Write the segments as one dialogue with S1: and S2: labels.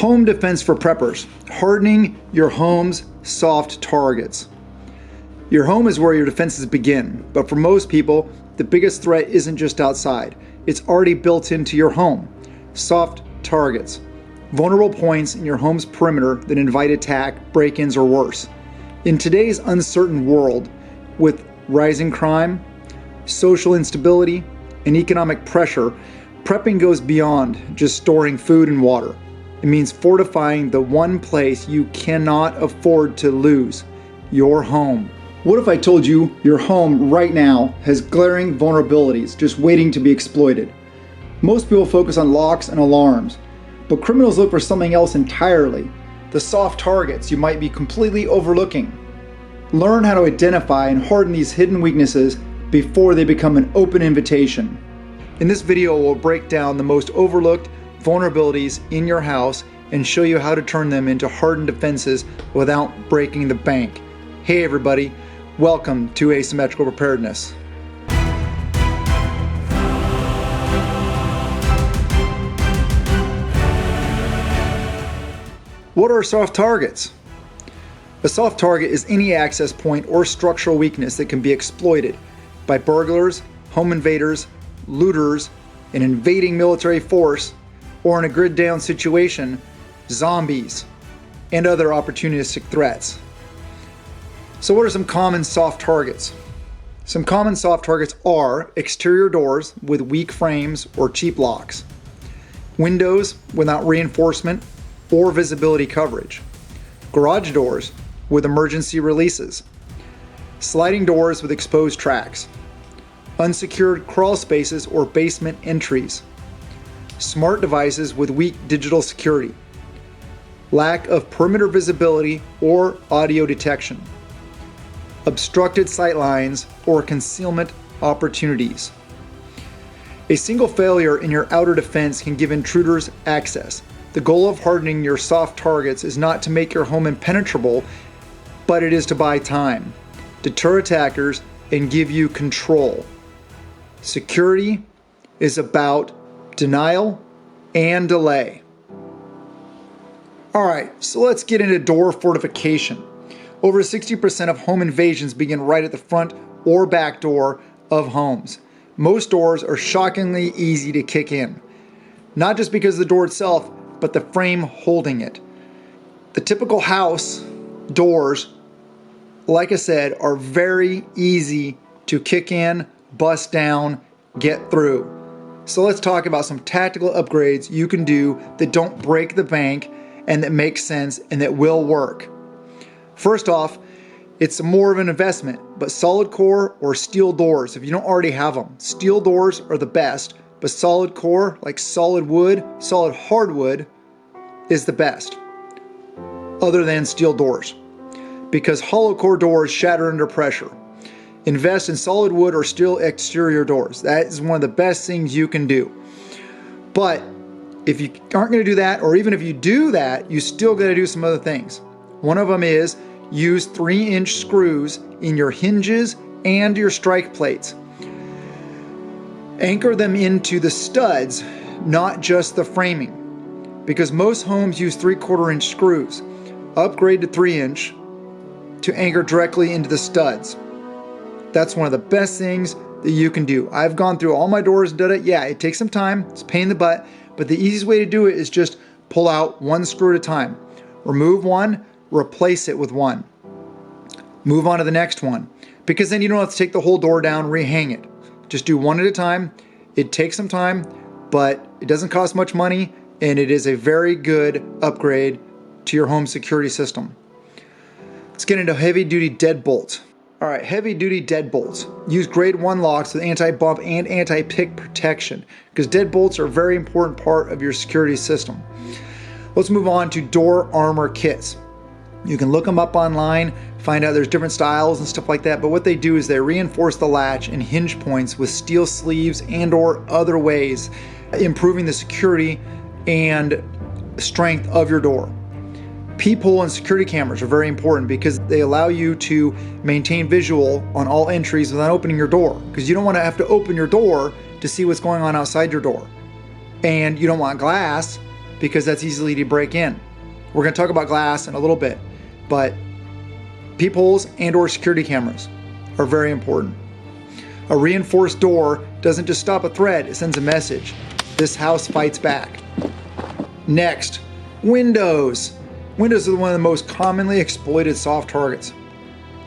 S1: Home defense for preppers, hardening your home's soft targets. Your home is where your defenses begin, but for most people, the biggest threat isn't just outside. It's already built into your home. Soft targets, vulnerable points in your home's perimeter that invite attack, break-ins, or worse. In today's uncertain world, with rising crime, social instability, and economic pressure, prepping goes beyond just storing food and water. It means fortifying the one place you cannot afford to lose, your home. What if I told you your home right now has glaring vulnerabilities just waiting to be exploited? Most people focus on locks and alarms, but criminals look for something else entirely, the soft targets you might be completely overlooking. Learn how to identify and harden these hidden weaknesses before they become an open invitation. In this video, we'll break down the most overlooked vulnerabilities in your house and show you how to turn them into hardened defenses without breaking the bank. Hey everybody, welcome to Asymmetrical Preparedness. What are soft targets? A soft target is any access point or structural weakness that can be exploited by burglars, home invaders, looters, an invading military force, or in a grid down situation, zombies, and other opportunistic threats. So what are some common soft targets? Some common soft targets are exterior doors with weak frames or cheap locks, windows without reinforcement or visibility coverage, garage doors with emergency releases, sliding doors with exposed tracks, unsecured crawl spaces or basement entries, smart devices with weak digital security, lack of perimeter visibility or audio detection, obstructed sight lines or concealment opportunities. A single failure in your outer defense can give intruders access. The goal of hardening your soft targets is not to make your home impenetrable, but it is to buy time, deter attackers, and give you control. Security is about denial and delay. Alright, so let's get into door fortification. Over 60% of home invasions begin right at the front or back door of homes. Most doors are shockingly easy to kick in. Not just because of the door itself, but the frame holding it. The typical house doors, like I said, are very easy to kick in, bust down, get through. So let's talk about some tactical upgrades you can do that don't break the bank and that make sense and that will work. First off, it's more of an investment, but solid core or steel doors, if you don't already have them. Steel doors are the best, but solid core, like solid wood, solid hardwood, is the best, other than steel doors, because hollow core doors shatter under pressure. Invest in solid wood or steel exterior doors. That is one of the best things you can do. But if you aren't going to do that, or even if you do that, you still got to do some other things. One of them is use 3-inch screws in your hinges and your strike plates. Anchor them into the studs, not just the framing, because most homes use 3/4-inch screws. Upgrade to 3-inch to anchor directly into the studs. That's one of the best things that you can do. I've gone through all my doors and done it. Yeah, it takes some time. It's a pain in the butt, but the easiest way to do it is just pull out one screw at a time. Remove one, replace it with one. Move on to the next one, because then you don't have to take the whole door down, rehang it. Just do one at a time. It takes some time, but it doesn't cost much money, and it is a very good upgrade to your home security system. Let's get into heavy-duty deadbolts. Alright, heavy-duty deadbolts. Use grade 1 locks with anti-bump and anti-pick protection, because deadbolts are a very important part of your security system. Let's move on to door armor kits. You can look them up online, find out there's different styles and stuff like that, but what they do is they reinforce the latch and hinge points with steel sleeves and or other ways, improving the security and strength of your door. Peephole and security cameras are very important because they allow you to maintain visual on all entries without opening your door, because you don't want to have to open your door to see what's going on outside your door. And you don't want glass because that's easily to break in. We're going to talk about glass in a little bit, but peepholes and or security cameras are very important. A reinforced door doesn't just stop a threat, it sends a message. This house fights back. Next, windows. Windows are one of the most commonly exploited soft targets.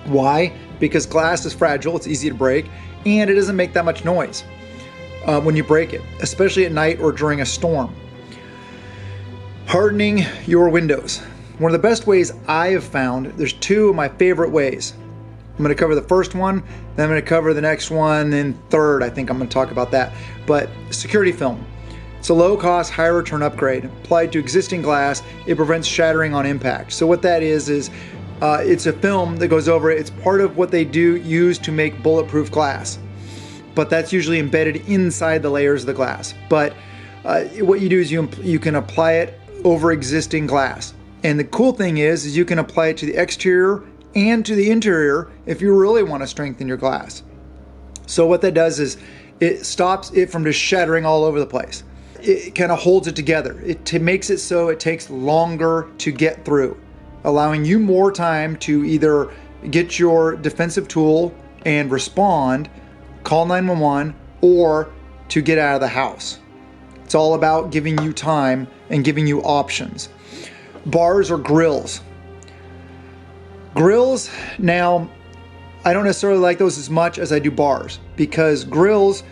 S1: Why? Because glass is fragile, it's easy to break, and it doesn't make that much noise when you break it, especially at night or during a storm. Hardening your windows. One of the best ways I have found, there's two of my favorite ways. I'm going to cover the first one, then I'm going to cover the next one, and third, I think I'm going to talk about that. But security film. It's a low-cost, high-return upgrade. Applied to existing glass, it prevents shattering on impact. So what that is it's a film that goes over it. It's part of what they use to make bulletproof glass. But that's usually embedded inside the layers of the glass. But what you do is you can apply it over existing glass. And the cool thing is you can apply it to the exterior and to the interior if you really want to strengthen your glass. So what that does is it stops it from just shattering all over the place. It kind of holds it together. It makes it so it takes longer to get through, allowing you more time to either get your defensive tool and respond, call 911, or to get out of the house. It's all about giving you time and giving you options. Bars or grills. Grills, now, I don't necessarily like those as much as I do bars, because grills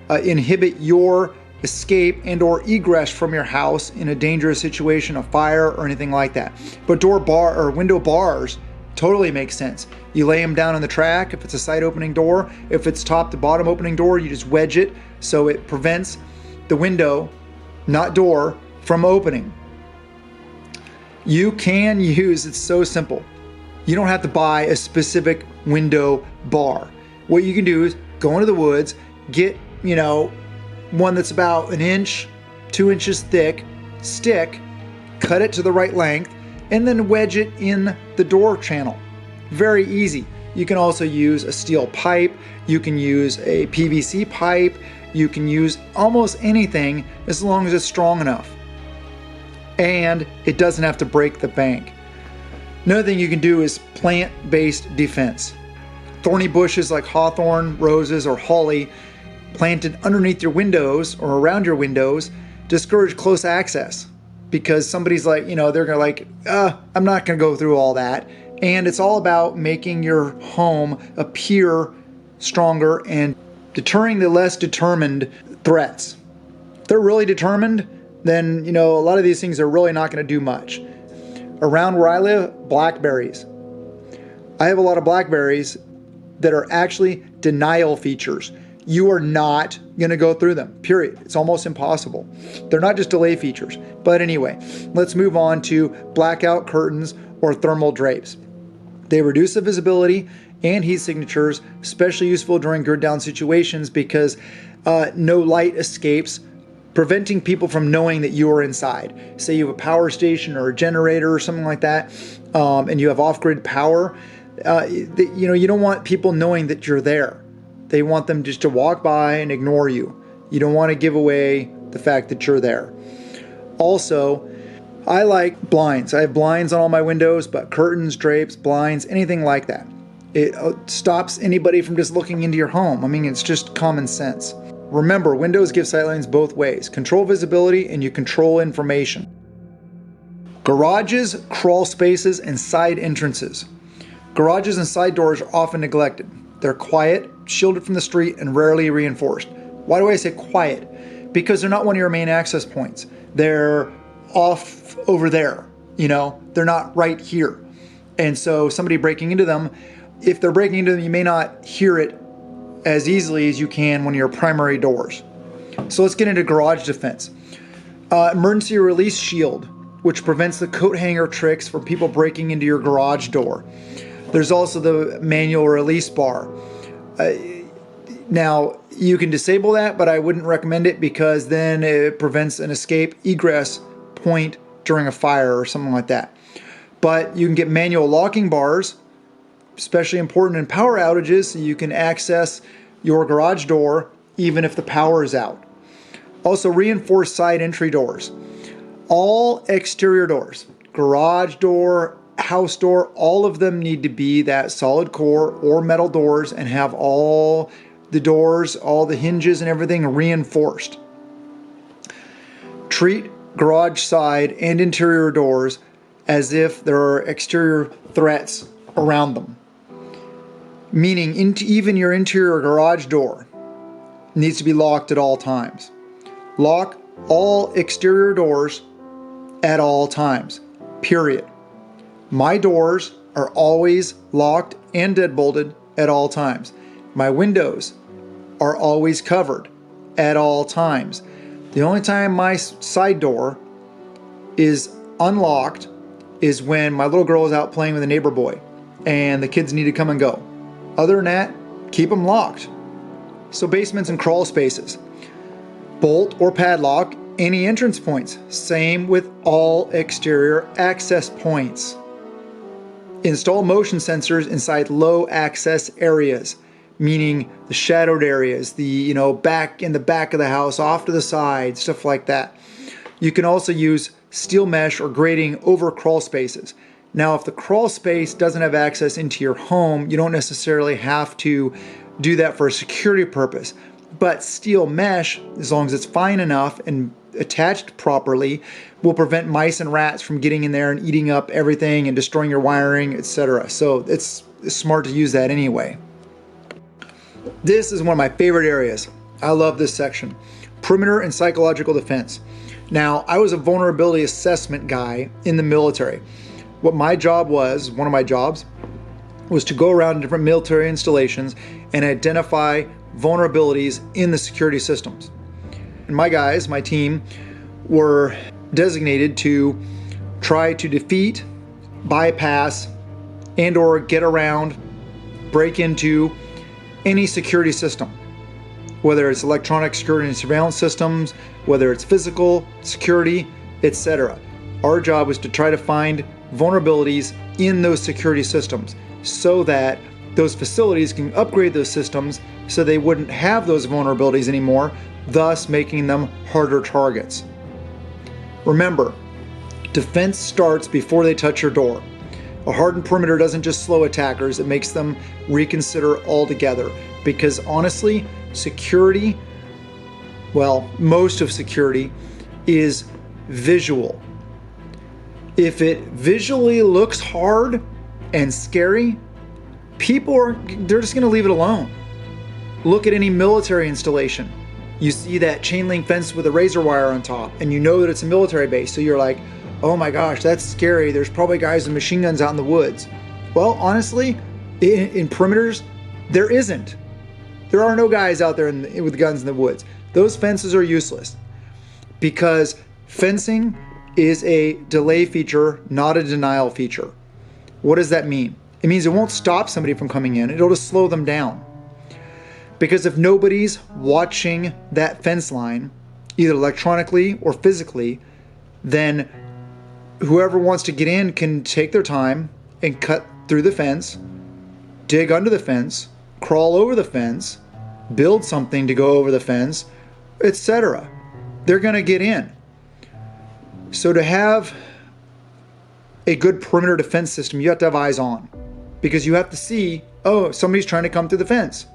S1: inhibit your escape and or egress from your house in a dangerous situation, a fire or anything like that. But window bars totally make sense. You lay them down on the track if it's a side opening door. If it's top to bottom opening door, you just wedge it so it prevents the window, not door, from opening. You can use, it's so simple. You don't have to buy a specific window bar. What you can do is go into the woods, get, one that's about 1 inch, 2 inches thick, stick, cut it to the right length, and then wedge it in the door channel. Very easy. You can also use a steel pipe, you can use a PVC pipe, you can use almost anything as long as it's strong enough. And it doesn't have to break the bank. Another thing you can do is plant-based defense. Thorny bushes like hawthorn, roses, or holly planted underneath your windows or around your windows discourage close access, because somebody's like, they're gonna like, I'm not gonna go through all that. And it's all about making your home appear stronger and deterring the less determined threats. If they're really determined, then a lot of these things are really not going to do much. Around where I live, blackberries. I have a lot of blackberries that are actually denial features. You are not going to go through them, period. It's almost impossible. They're not just delay features. But anyway, let's move on to blackout curtains or thermal drapes. They reduce the visibility and heat signatures, especially useful during grid down situations because no light escapes, preventing people from knowing that you are inside. Say you have a power station or a generator or something like that, and you have off-grid power. You don't want people knowing that you're there. They want them just to walk by and ignore you. You don't want to give away the fact that you're there. Also, I like blinds. I have blinds on all my windows, but curtains, drapes, blinds, anything like that. It stops anybody from just looking into your home. I mean, it's just common sense. Remember, windows give sightlines both ways. Control visibility and you control information. Garages, crawl spaces, and side entrances. Garages and side doors are often neglected. They're quiet, shielded from the street, and rarely reinforced. Why do I say quiet? Because they're not one of your main access points. They're off over there, they're not right here. And so somebody breaking into them, if they're breaking into them, you may not hear it as easily as you can one of your primary doors. So let's get into garage defense. Emergency release shield, which prevents the coat hanger tricks from people breaking into your garage door. There's also the manual release bar. Now, you can disable that, but I wouldn't recommend it because then it prevents an escape egress point during a fire or something like that. But you can get manual locking bars, especially important in power outages, so you can access your garage door even if the power is out. Also, reinforced side entry doors. All exterior doors, garage door, house door, all of them need to be that solid core or metal doors and have all the doors, all the hinges and everything reinforced. Treat garage side and interior doors as if there are exterior threats around them. Meaning even your interior garage door needs to be locked at all times. Lock all exterior doors at all times, period. My doors are always locked and deadbolted at all times. My windows are always covered at all times. The only time my side door is unlocked is when my little girl is out playing with a neighbor boy and the kids need to come and go. Other than that, keep them locked. So basements and crawl spaces, bolt or padlock any entrance points. Same with all exterior access points. Install motion sensors inside low access areas, meaning the shadowed areas, the back in the back of the house, off to the side, stuff like that. You can also use steel mesh or grating over crawl spaces. Now, if the crawl space doesn't have access into your home, you don't necessarily have to do that for a security purpose. But steel mesh, as long as it's fine enough and attached properly, will prevent mice and rats from getting in there and eating up everything and destroying your wiring, etc. So it's smart to use that anyway. This is one of my favorite areas. I love this section. Perimeter and psychological defense. Now, I was a vulnerability assessment guy in the military. What my job was, one of my jobs, was to go around different military installations and identify vulnerabilities in the security systems. And my guys, my team, were designated to try to defeat, bypass, and or get around, break into any security system. Whether it's electronic security and surveillance systems, whether it's physical security, etc. Our job was to try to find vulnerabilities in those security systems so that those facilities can upgrade those systems so they wouldn't have those vulnerabilities anymore, thus making them harder targets. Remember, defense starts before they touch your door. A hardened perimeter doesn't just slow attackers, it makes them reconsider altogether. Because honestly, security, well, most of security is visual. If it visually looks hard and scary, they're just gonna leave it alone. Look at any military installation. You see that chain link fence with a razor wire on top and you know that it's a military base. So you're like, oh my gosh, that's scary. There's probably guys with machine guns out in the woods. Well, honestly, in perimeters, there isn't. There are no guys out there with guns in the woods. Those fences are useless because fencing is a delay feature, not a denial feature. What does that mean? It means it won't stop somebody from coming in. It'll just slow them down. Because if nobody's watching that fence line, either electronically or physically, then whoever wants to get in can take their time and cut through the fence, dig under the fence, crawl over the fence, build something to go over the fence, etc. They're going to get in. So to have a good perimeter defense system, you have to have eyes on. Because you have to see, oh, somebody's trying to come through the fence.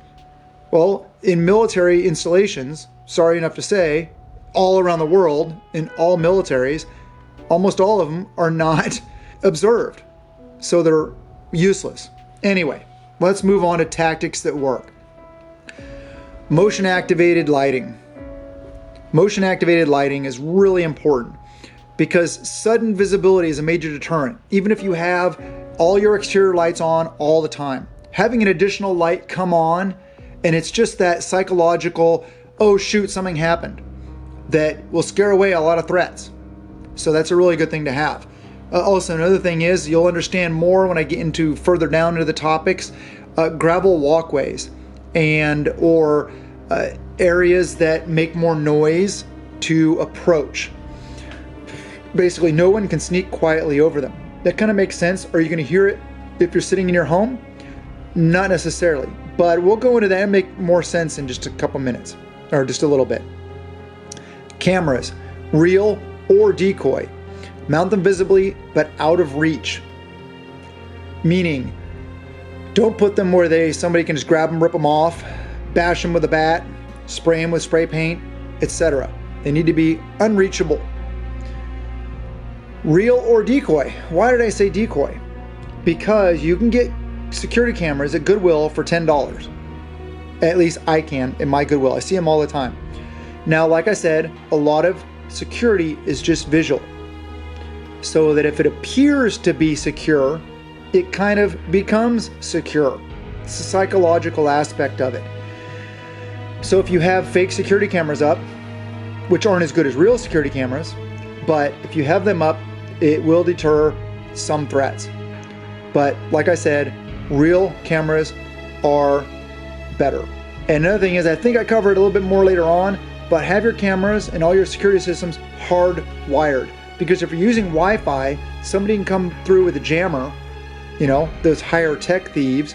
S1: Well, in military installations, sorry enough to say, all around the world, in all militaries, almost all of them are not observed. So they're useless. Anyway, let's move on to tactics that work. Motion activated lighting. Motion activated lighting is really important because sudden visibility is a major deterrent. Even if you have all your exterior lights on all the time, having an additional light come on and it's just that psychological, oh shoot, something happened, that will scare away a lot of threats. So that's a really good thing to have. Also, another thing is, you'll understand more when I get into further down into the topics, gravel walkways or areas that make more noise to approach. Basically, no one can sneak quietly over them. That kind of makes sense. Are you going to hear it if you're sitting in your home? Not necessarily, but we'll go into that and make more sense in just a couple minutes, or just a little bit. Cameras, real or decoy. Mount them visibly, but out of reach. Meaning, don't put them where somebody can just grab them, rip them off, bash them with a bat, spray them with spray paint, etc. They need to be unreachable. Real or decoy. Why did I say decoy? Because you can get security cameras at Goodwill for $10. At least I can in my Goodwill. I see them all the time. Now, like I said, a lot of security is just visual. So that if it appears to be secure, it kind of becomes secure. It's a psychological aspect of it. So if you have fake security cameras up, which aren't as good as real security cameras, but if you have them up, it will deter some threats. But like I said, real cameras are better. And another thing is, I think I covered it a little bit more later on, but have your cameras and all your security systems hardwired. Because if you're using Wi-Fi, somebody can come through with a jammer, those higher tech thieves,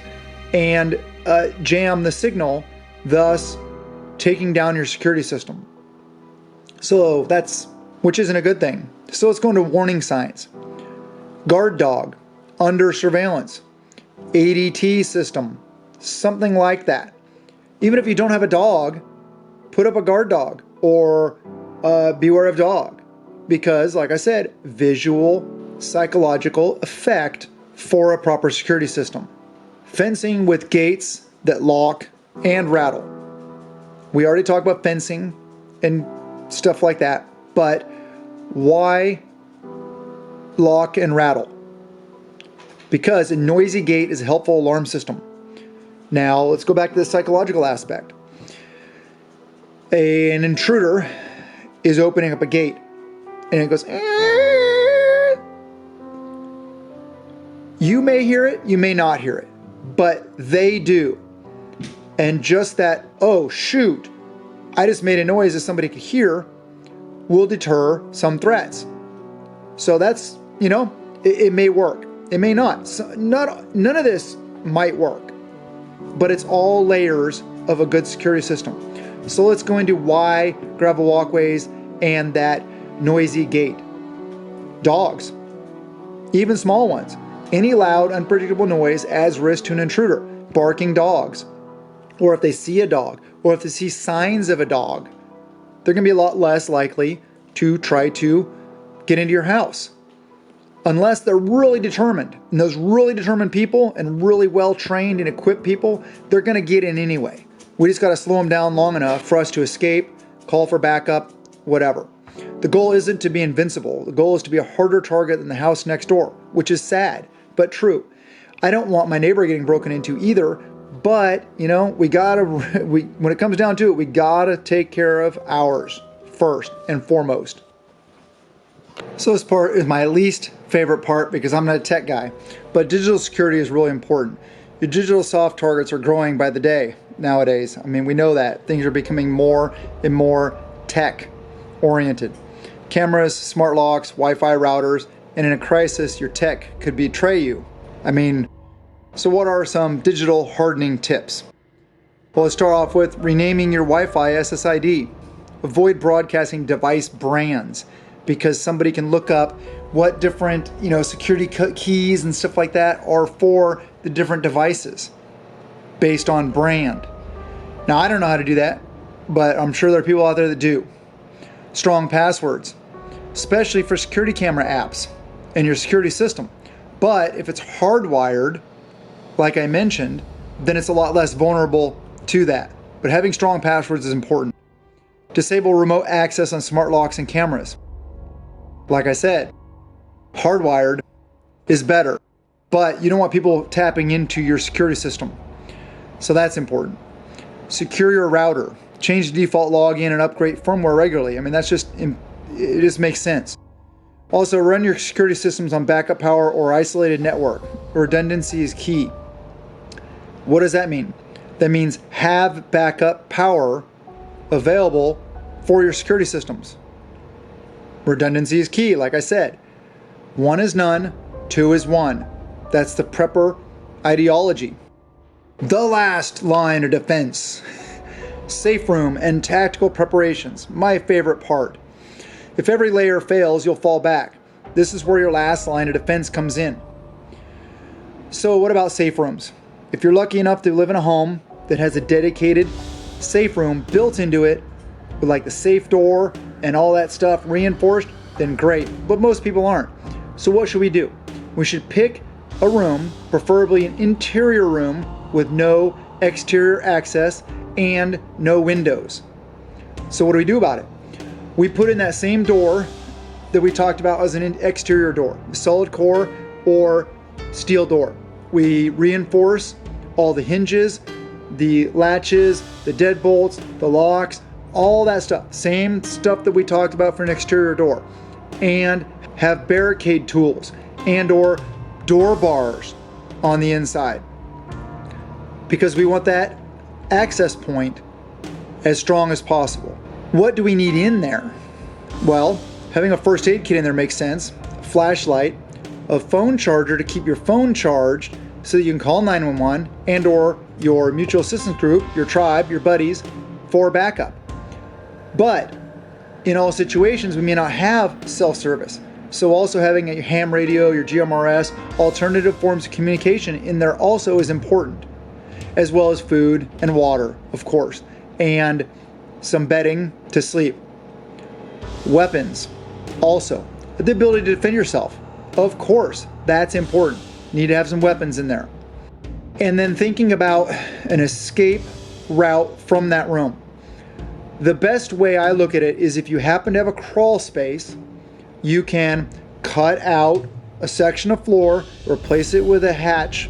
S1: and jam the signal, thus taking down your security system. So which isn't a good thing. So let's go into warning signs. Guard dog, under surveillance, ADT system, something like that. Even if you don't have a dog, put up a guard dog or beware of dog. Because, like I said, visual, psychological effect for a proper security system. Fencing with gates that lock and rattle. We already talked about fencing and stuff like that, but why lock and rattle? Because a noisy gate is a helpful alarm system. Now, let's go back to the psychological aspect. An intruder is opening up a gate and it goes, you may hear it, you may not hear it, but they do. And just that, oh shoot, I just made a noise that somebody could hear, will deter some threats. So that's, it may work. It may not. So none of this might work, but it's all layers of a good security system. So let's go into why gravel walkways and that noisy gate. Dogs, even small ones. Any loud, unpredictable noise adds risk to an intruder. Barking dogs, or if they see a dog, or if they see signs of a dog, they're going to be a lot less likely to try to get into your house. Unless they're really determined. And those really determined people and really well-trained and equipped people, they're going to get in anyway. We just got to slow them down long enough for us to escape, call for backup, whatever. The goal isn't to be invincible. The goal is to be a harder target than the house next door, which is sad, but true. I don't want my neighbor getting broken into either, but, when it comes down to it, we gotta take care of ours first and foremost. So this part is my least favorite part because I'm not a tech guy, but digital security is really important. Your digital soft targets are growing by the day nowadays. I mean, we know that. Things are becoming more and more tech oriented. Cameras, smart locks, Wi-Fi routers, and in a crisis, your tech could betray you. So what are some digital hardening tips? Well, let's start off with renaming your Wi-Fi SSID. Avoid broadcasting device brands because somebody can look up what different, security keys and stuff like that are for the different devices based on brand. Now, I don't know how to do that, but I'm sure there are people out there that do. Strong passwords, especially for security camera apps and your security system. But if it's hardwired, like I mentioned, then it's a lot less vulnerable to that. But having strong passwords is important. Disable remote access on smart locks and cameras. Like I said, hardwired is better, but you don't want people tapping into your security system. So that's important. Secure your router. Change the default login and upgrade firmware regularly. It just makes sense. Also, run your security systems on backup power or isolated network. Redundancy is key. What does that mean? That means have backup power available for your security systems. Redundancy is key, like I said. 1 is none, 2 is 1. That's the prepper ideology. The last line of defense. Safe room and tactical preparations. My favorite part. If every layer fails, you'll fall back. This is where your last line of defense comes in. So what about safe rooms? If you're lucky enough to live in a home that has a dedicated safe room built into it, with like the safe door and all that stuff reinforced, then great. But most people aren't. So what should we do? We should pick a room, preferably an interior room with no exterior access and no windows. So what do we do about it? We put in that same door that we talked about as an exterior door, solid core or steel door. We reinforce all the hinges, the latches, the deadbolts, the locks, all that stuff. Same stuff that we talked about for an exterior door. And have barricade tools and or door bars on the inside, because we want that access point as strong as possible. What do we need in there? Well, having a first aid kit in there makes sense. A flashlight, a phone charger to keep your phone charged so that you can call 911 and or your mutual assistance group, your tribe, your buddies for backup. But in all situations, we may not have self-service. So also having a ham radio, your GMRS, alternative forms of communication in there also is important, as well as food and water, of course, and some bedding to sleep. Weapons, also. The ability to defend yourself, of course, that's important. You need to have some weapons in there. And then thinking about an escape route from that room. The best way I look at it is if you happen to have a crawl space, you can cut out a section of floor, replace it with a hatch,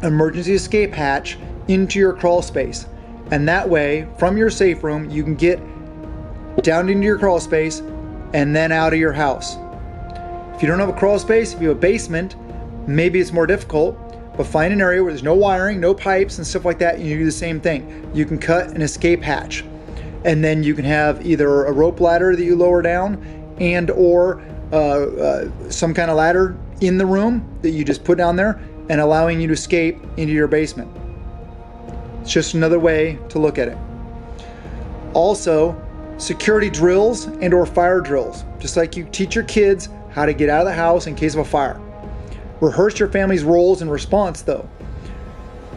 S1: emergency escape hatch, into your crawl space. And that way, from your safe room, you can get down into your crawl space and then out of your house. If you don't have a crawl space, if you have a basement, maybe it's more difficult, but find an area where there's no wiring, no pipes and stuff like that, and you do the same thing. You can cut an escape hatch. And then you can have either a rope ladder that you lower down and or some kind of ladder in the room that you just put down there and allowing you to escape into your basement. It's just another way to look at it. Also, security drills and or fire drills. Just like you teach your kids how to get out of the house in case of a fire. Rehearse your family's roles in response though.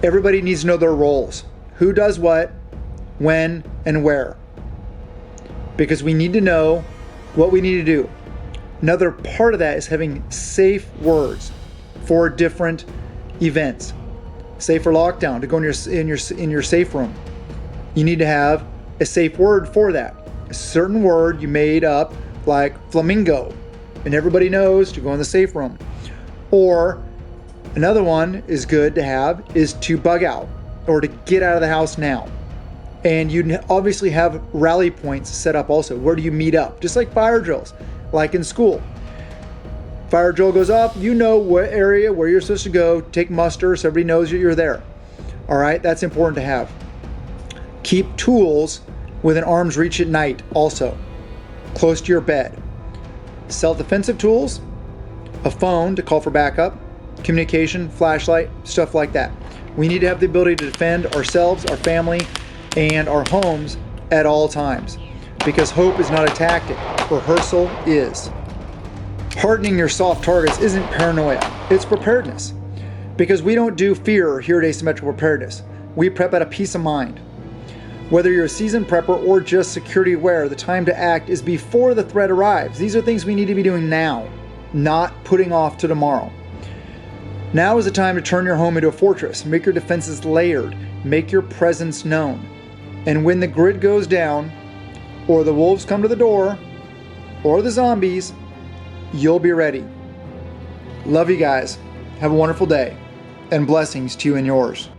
S1: Everybody needs to know their roles. Who does what, when, and where. Because we need to know what we need to do. Another part of that is having safe words for different events. Say for lockdown, to go in your safe room. You need to have a safe word for that. A certain word you made up, like flamingo, and everybody knows to go in the safe room. Or another one is good to have is to bug out or to get out of the house now. And you obviously have rally points set up also. Where do you meet up? Just like fire drills, like in school. Fire drill goes off, you know what area where you're supposed to go, take muster so everybody knows that you're there. All right, that's important to have. Keep tools within arm's reach at night also, close to your bed. Self-defensive tools, a phone to call for backup, communication, flashlight, stuff like that. We need to have the ability to defend ourselves, our family, and our homes at all times, because hope is not a tactic, rehearsal is. Hardening your soft targets isn't paranoia, it's preparedness. Because we don't do fear here at Asymmetrical Preparedness. We prep out of peace of mind. Whether you're a seasoned prepper or just security aware, the time to act is before the threat arrives. These are things we need to be doing now, not putting off to tomorrow. Now is the time to turn your home into a fortress, make your defenses layered, make your presence known. And when the grid goes down, or the wolves come to the door, or the zombies, you'll be ready. Love you guys. Have a wonderful day, and blessings to you and yours.